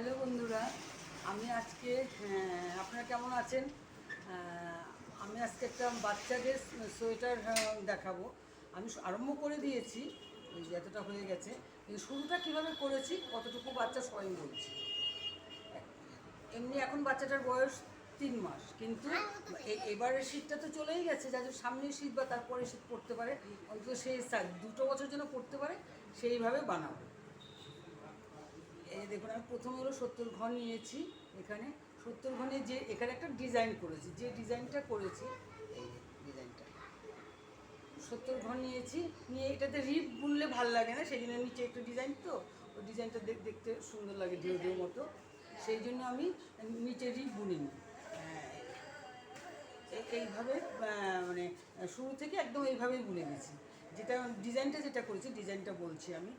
Hello বন্ধুরা, আমি আজকে আপনারা কেমন আছেন? আমি আজকে একটা বাচ্চাদের সোয়েটার দেখাবো। আমি আরম্ভ করে দিয়েছি, এই যে এতটা হয়ে গেছে, কিন্তু শুরুটা কীভাবে করেছি কতটুকু বাচ্চা স্বয়ং বলছি। এমনি এখন বাচ্চাটার বয়স 3 মাস, কিন্তু এবারের শীতটা তো চলেই গেছে, যাদের সামনের শীত বা তারপরে শীত পড়তে পারে, অন্তত সেই 2 বছর যেন পড়তে পারে সেইভাবে বানাবো। এই দেখুন, আমি প্রথমে হলো 70 ঘর নিয়েছি। এখানে 70 ঘরে যে এখানে একটা ডিজাইন করেছি, যে ডিজাইনটা করেছি, এই ডিজাইনটা 70 ঘর নিয়েছি। নিয়ে এটাতে রিপ বুনলে ভাল লাগে না, সেই জন্য নিচে একটা ডিজাইন, তো ওই ডিজাইনটা দেখতে সুন্দর লাগে ঢেউ ঢেউ মতো, সেই জন্য আমি নিচে রিপ বুনিনি। এইভাবে মানে শুরু থেকে একদম এইভাবেই বুনে গেছি। যেটা ডিজাইনটা যেটা করেছি, ডিজাইনটা বলছি আমি।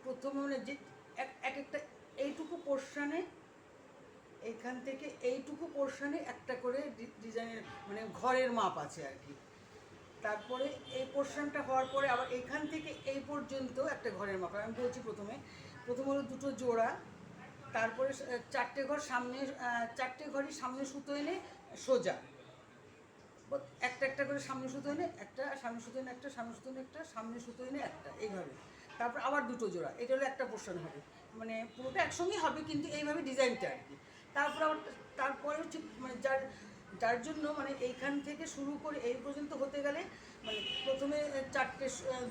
প্রথমে মানে যে এক একটা এইটুকু পোর্শানে, এইখান থেকে এইটুকু পোর্শানে একটা করে ডিজাইনের মানে ঘরের মাপ আছে আর কি। তারপরে এই পোর্শনটা হওয়ার পরে আবার এইখান থেকে এই পর্যন্ত একটা ঘরের মাপ আমি বলছি। প্রথমে হলো 2টো জোড়া, তারপরে 4টে ঘর সামনে, 4টে ঘরই সামনে সুতো এনে সোজা, একটা একটা করে সামনে সুতো এনে একটা, সামনে সুতো এনে একটা, সামনে সুতো এনে একটা, সামনে সুতো এনে একটা, এইভাবে। তারপর আবার 2টো জোড়া, এটা হলো একটা পোর্শন হবে, মানে পুরোটা একসঙ্গেই হবে কিন্তু এইভাবে ডিজাইনটা আর কি। তারপর আবার তারপরে হচ্ছে মানে যার যার জন্য মানে এইখান থেকে শুরু করে এই পর্যন্ত হতে গেলে মানে প্রথমে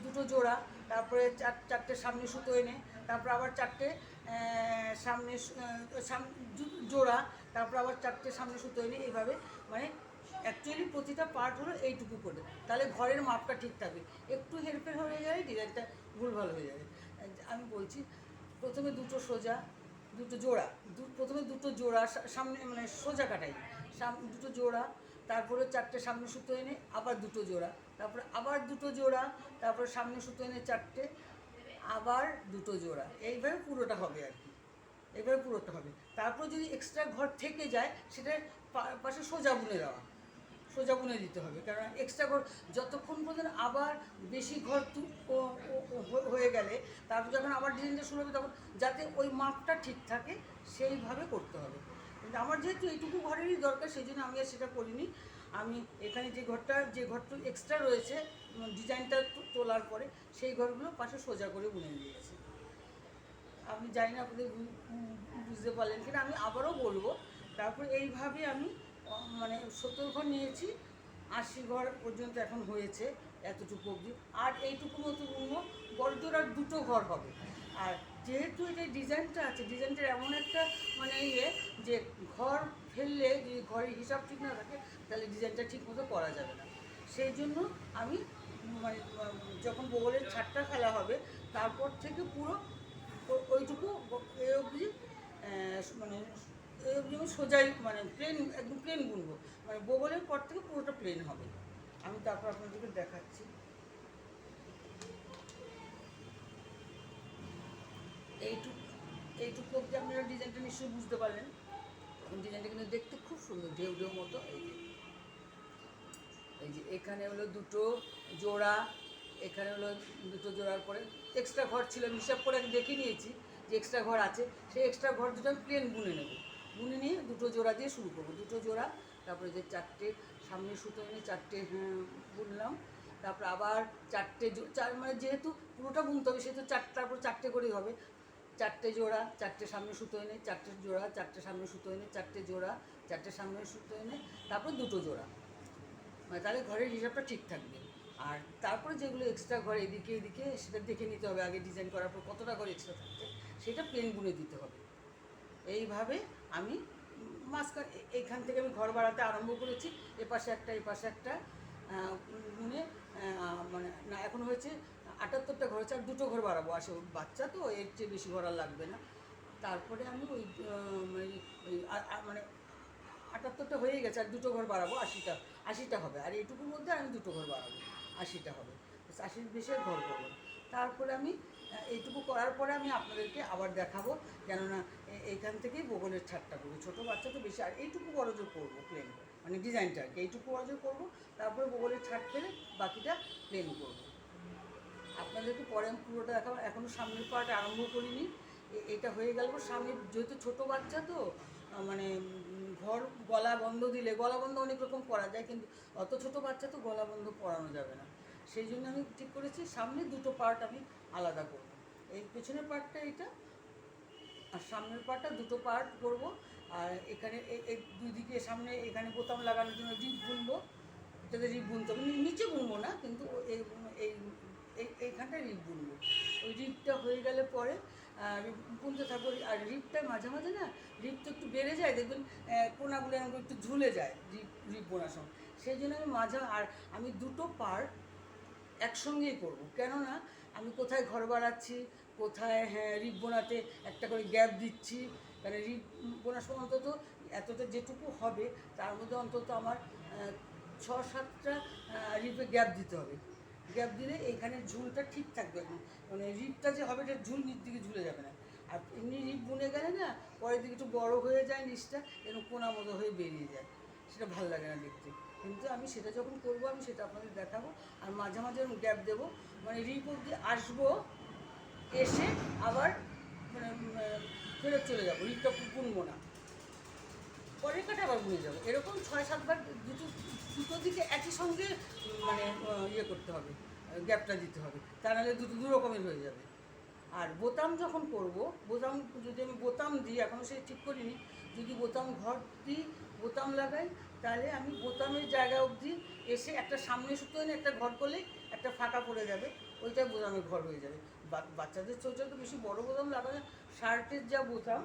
2টো জোড়া, তারপরে 4টে সামনে সুতো এনে, তারপর আবার 4টে সামনে জোড়া, তারপর আবার 4টে সামনে সুতো এনে, এইভাবে মানে অ্যাকচুয়ালি প্রতিটা পার্ট হলো এইটুকু করে, তাহলে ঘরের মাপটা ঠিক থাকবে। একটু হেরফের হয়ে যায়, ডিজাইনটা ভুলভাল হয়ে যাবে। আমি বলছি, প্রথমে 2টো সোজা, 2টো জোড়া, প্রথমে 2টো জোড়া সামনে মানে সোজা কাটাই, 2টো জোড়া, তারপরে 4টে সামনে সুতো এনে আবার 2টো জোড়া, তারপরে আবার 2টো জোড়া, তারপরে সামনে সুতো এনে 4টে, আবার 2টো জোড়া, এইভাবে পুরোটা হবে আর কি। এইভাবে পুরোটা হবে। তারপর যদি এক্সট্রা ঘর থেকে যায় সেটা পাশে সোজা বুনে দেওয়া, সোজা বুনে দিতে হবে, কারণ এক্সট্রা ঘর যতক্ষণ পর্যন্ত আবার বেশি ঘর হয়ে গেলে তারপর যখন আবার ডিজাইনটা শুরু হবে তখন যাতে ওই মাপটা ঠিক থাকে সেইভাবে করতে হবে। কিন্তু আমার যেহেতু এইটুকু ঘরেরই দরকার, সেই জন্য আমি আর সেটা করিনি। আমি এখানে যে ঘরটা এক্সট্রা রয়েছে ডিজাইনটা তোলার পরে, সেই ঘরগুলো পাশে সোজা করে বুনে দিয়েছি। আমি জানি না আপনাদের বুঝতে পারলেন কিনা, আমি আবারও বলবো। তারপর এইভাবে আমি মানে 70 ঘর নিয়েছি, 80 ঘর পর্যন্ত এখন হয়েছে, এতটুকু অবধি। আর এইটুকু মতো বুনবো, বড়জোর আর 2টো ঘর হবে। আর যেহেতু এটা ডিজাইনটা আছে, ডিজাইনটার এমন একটা মানে যে ঘর ফেললে যদি ঘরের হিসাব ঠিক না থাকে তাহলে ডিজাইনটা ঠিক মতো করা যাবে না। সেই জন্য আমি মানে যখন বগলের ছাদটা ফেলা হবে তারপর থেকে পুরো ওইটুকু এ অবধি মানে এই অবধি আমি সোজাই মানে প্লেন, একদম প্লেন বুনবো, মানে বগলের পর থেকে পুরোটা প্লেন হবে। আমি তারপর আপনাদেরকে দেখাচ্ছি। এইটুকু এইটুকু অবধি আপনারা ডিজাইনটা নিশ্চয়ই বুঝতে পারলেন। ডিজাইনটা কিন্তু দেখতে খুব সুন্দর, ঢেউ ঢেউ মতো। এই যে এখানে হলো 2টো জোড়া, এখানে হলো 2টো জোড়ার পরে এক্সট্রা ঘর ছিল, হিসাব করে আমি দেখে নিয়েছি যে এক্সট্রা ঘর আছে, সেই এক্সট্রা ঘর দুটো আমি প্লেন বুনে নেব। বুনে নিয়ে 2টো জোড়া দিয়ে শুরু করবো, 2টো জোড়া, তারপরে যে 4টে সামনে সুতো এনে 4টে বুনলাম, তারপর আবার 4টে মানে যেহেতু পুরোটা বুনতে হবে সেহেতু তারপর 4টে করেই হবে। 4টে জোড়া, 4টে সামনে সুতো এনে, 4টে জোড়া, 4টে সামনে সুতো এনে, 4টে জোড়া, 4টে সামনে সুতো এনে, তারপর 2টো জোড়া, মানে তাহলে ঘরের হিসাবটা ঠিক থাকবে। আর তারপরে যেগুলো এক্সট্রা ঘর এদিকে এদিকে সেটা দেখে নিতে হবে আগে, ডিজাইন করার পর কতটা ঘর এক্সট্রা থাকছে সেটা প্লেন বুনে দিতে হবে। এইভাবে আমি মাঝখান এইখান থেকে আমি ঘর বাড়াতে আরম্ভ করেছি, এপাশে একটা এপাশে একটা বুনে, মানে না এখন হয়েছে 78টা ঘর হচ্ছে, আর 2টো ঘর বাড়াবো, আসে বাচ্চা তো এর চেয়ে বেশি ঘর আর লাগবে না। তারপরে আমি ওই মানে 78টা হয়ে গেছে, আর 2টো ঘর বাড়াবো, 80টা হবে। আর এইটুকুর মধ্যে আমি 2টো ঘর বাড়াবো, 80টা হবে, 80 বেশি ঘর করবো। তারপরে আমি এইটুকু করার পরে আমি আপনাদেরকে আবার দেখাবো, কেননা এইখান থেকেই বগলের ছাদটা করবো। ছোটো বাচ্চা তো বেশি, আর এইটুকু বড়জোর করবো প্লেন, মানে ডিজাইনটা আর কি, এইটুকু বড়জোর করবো, তারপরে বগলের ছাদ ফেলে বাকিটা প্লেন করবো। আপনাদেরকে পরে আমি পুরোটা দেখাবো, এখনও সামনের পার্ট আরম্ভ করিনি। এটা হয়ে গেল সামনে, যেহেতু ছোটো বাচ্চা তো মানে ঘর গলা বন্ধ দিলে, গলা বন্ধ অনেক রকম করা যায়, কিন্তু অত ছোটো বাচ্চা তো গলা বন্ধ পরানো যাবে না। সেই জন্য আমি ঠিক করেছি সামনে দুটো পার্ট আমি আলাদা করব। এই পেছনের পার্টটা এটা, আর সামনের পার্টটা দুটো পার্ট করব। আর এখানে এই দুই দিকে সামনে এখানে বোতাম লাগানোর জন্য রিপ বুনবো, এটাতে রিপ বুনতে হবে, নিচে বুনবো না, কিন্তু এই এই এইখানটায় রিপ বুনবো। ওই রিপটা হয়ে গেলে পরে বুনতে থাকবো। আর রিপটা মাঝে মাঝে না, রিপটা একটু বেড়ে যায়, দেখবেন কোনাগুলো এরকম একটু ঝুলে যায় রিপ বোনার সময়। সেই জন্য আমি আর আমি দুটো পার্ট একসঙ্গেই করব, কেননা আমি কোথায় ঘর বাড়াচ্ছি, কোথায় রিপ বোনাতে একটা করে গ্যাপ দিচ্ছি, মানে রিপ বোনার সময় অন্তত এতটা যেটুকু হবে তার মধ্যে অন্তত আমার 6-7টা রিপে গ্যাপ দিতে হবে। গ্যাপ দিলে এইখানে ঝুলটা ঠিক থাকবে, মানে রিপটা যে হবে এটা ঝুল নিচ দিকে ঝুলে যাবে না। আর এমনি রিপ বুনে গেলে না পরের দিকে একটু বড়ো হয়ে যায় নিচটা, এরকম কোনা মতো হয়ে বেরিয়ে যায়, সেটা ভালো লাগে না দেখতে। কিন্তু আমি সেটা যখন করবো আমি সেটা আপনাদের দেখাবো। আর মাঝে মাঝে গ্যাপ দেবো, মানে রিপ অব্দি আসবো, এসে আবার মানে ফেরত চলে যাবো, রিপটা বুনবো না, পরের কাটা আবার বুনে যাবো। এরকম 6-7বার দুটো দিকে একই সঙ্গে মানে ইয়ে করতে হবে, গ্যাপটা দিতে হবে, তা নাহলে দু রকমের হয়ে যাবে। আর বোতাম যখন করব, বোতাম যদি আমি বোতাম দিই, এখনও সে ঠিক করিনি, যদি বোতাম ঘর দিই, বোতাম লাগাই, তাহলে আমি বোতামের জায়গা অবধি এসে একটা সামনে সুতো এনে একটা ঘর করলে একটা ফাঁকা পড়ে যাবে, ওইটাই বোতামের ঘর হয়ে যাবে। বাচ্চাদের চোখে তো বেশি বড় বোতাম লাগালে, শার্টের যা বোতাম,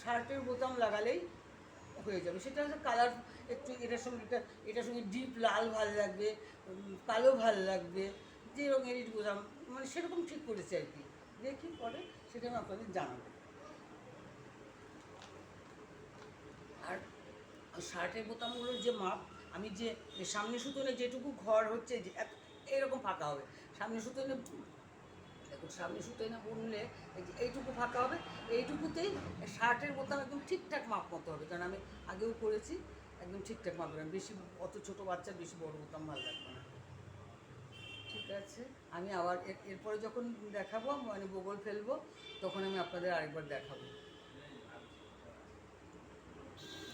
শার্টের বোতাম লাগালেই হয়ে যাবে। সেটা হচ্ছে কালার একটু এটার সঙ্গে ডিপ লাল ভাল লাগবে, কালো ভাল লাগবে, যে রঙেরই বোতাম মানে সেরকম ঠিক করেছে আর কি। দেখি পরে সেটা আমি আপনাদের জানাবো। আর শার্টের বোতামগুলোর যে মাপ, আমি যে সামনে সুতোনে যেটুকু ঘর হচ্ছে যে এরকম ফাঁকা হবে, সামনে সুতোনে দেখুন, সামনে সুতোয় না বুনলে এইটুকু ফাঁকা হবে, এইটুকুতেই শার্টের বোতাম একদম ঠিকঠাক মাপ মতো হবে, কারণ আমি আগেও করেছি, একদম ঠিকঠাক মাপ হবে। বেশি অত ছোটো বাচ্চার বেশি বড় বোতাম ভালো লাগবে না। ঠিক আছে, আমি আবার এরপরে যখন দেখাবো মানে বগল ফেলবো তখন আমি আপনাদের আরেকবার দেখাবো।